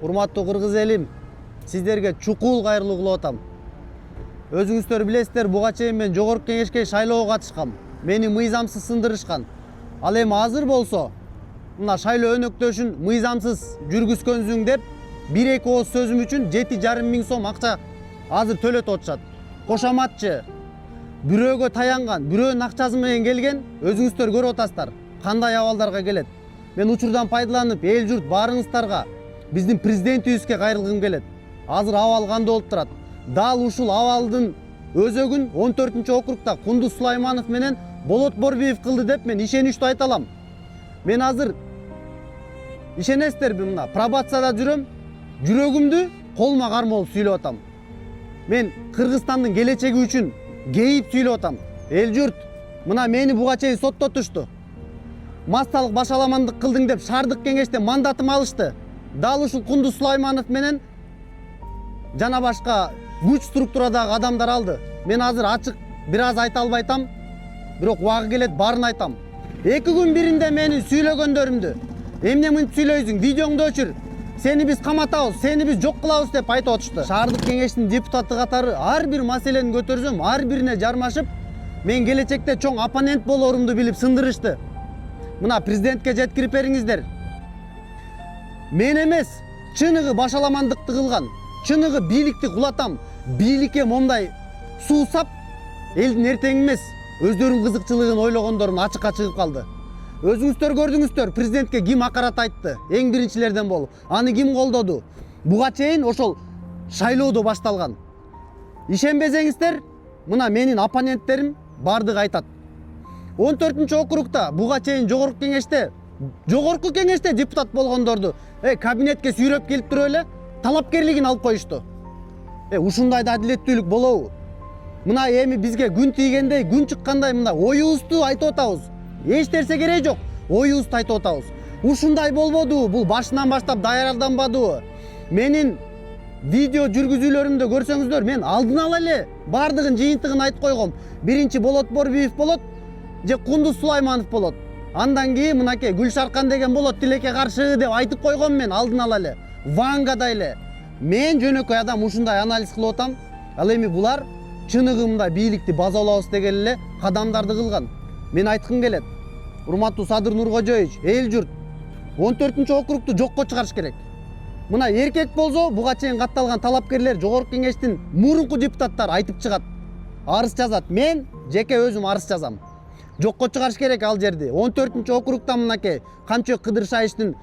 Урматтуу кыргыз элим, сиздерге чукул кайрылуу кылып атам. Өзүңүздөр билесиздер, буга чейин мен жогорку кеңешке шайлоого катышкам. Мени мыйзамсыз сындырышкан. Ал эми азыр болсо, мына шайлоо өнөктөшүн мыйзамсыз жүргүзгөнсүң деп 1-2 ооз сөзүм үчүн 7,5 миң сом акча азыр төлөтүп атышат. Кошоматчы, бирөөгө таянган, бирөөнүн акчасы менен келген, өзүңүздөр көрүп атасыздар кандай абалдарга келет. Мен учурдан пайдаланып, эл журт баарыңыздарга биздин президентибизге кайрылгым келет. Азыр абал кандай болуп турат? Дал ушул абалдын өзөгүн 14-округда Кундуз Сулайманов менен Болот Борбиев кылды деп мен ишеничтүү айта алам. Мен азыр ишенесиздерби, мына пробацияда жүрөм, жүрөгүмдү колума кармалып сүйлөп атам. Мен Кыргызстандын келечеги үчүн кейип сүйлөп атам. Эл журт, мына мени буга чейин соттотушту. Массалык башаламандык кылдың деп шаардык кеңеште мандатым алышты. Дал ушул Кундуз Сулайманов менен жана башка күч структурадагы адамдар алды. Мен азыр ачык бир аз айта албайтам, бирок убагы келет баарын айтам. 2 күн биринде мени сүйлөгөндөрүмдү, эмне мынтип сүйлөйсүң, видеоңду өчүр, сени биз каматабыз, сени биз жок кылабыз деп айтып атышты. Шаардык кеңештин депутаты катары ар бир маселени көтөрсөм, ар бирине жармашып, мен келечекте чоң оппонент болорумду билип сындырышты. Мына президентке жеткирип бериңиздер. Мен эмес, чыныгы башаламандыкты кылган, чыныгы бийликти кулатам. Бийликке момдай суусап, элдин эртең эмес, өздөрүнүн кызыкчылыгын ойлогондорун ачыкка чыгып калды. Өзүңүздөр көрдүңүздөр, президентке ким акарат айтты, эң биринчилерден болуп. Аны ким колдоду? Буга чейин ошол шайлоодо башталган. Ишенбесеңиздер, мына менин оппоненттерим бардыгы айтат. 14-округда буга чейин жогорку кеңеште депутат болгондорду кабинетке сүйрөп келип туруп эле талапкерлигин алып коюшту. Ушундай да адилеттүүлүк болобу? Мына эми бизге күн тийгендей, күн чыккандай мына оюбузду айтып атабыз. Эч нерсе кереги жок, оюбузду айтып атабыз. Ушундай болбоду, бул башынан баштап даярданбадыбы? Менин видео жүргүзүүлөрүмдө көрсөңүздөр, мен алдын ала эле бардыгын жыйынтыгын айтып койгом. Биринчи Болот Борбиев болот, же Кундуз Сулайманов болот. Андан кийин мынакей Гүлшаркан деген болот, тилекке каршы деп айтып койгом мен алдын ала эле. Вангада эле. Мен жөнөкөй адам ушундай анализ кылып атам. Ал эми булар чыныгында бийликти базалабыз деген эле кадамдарды кылган. Мен айткым келет. Урматтуу Садыр Нуркожоевич, эл журт 14-округду жокко чыгарыш керек. Мына эркек болсо, буга чейин катталган талапкерлер, жогорку кеңештин мурунку депутаттары айтып чыгат. Арыз жазат. Мен жеке өзүм арыз жазам. Жокко чыгарыш керек ал жерди. 14-округда мынакей Камчыбек Кыдыршаевичтин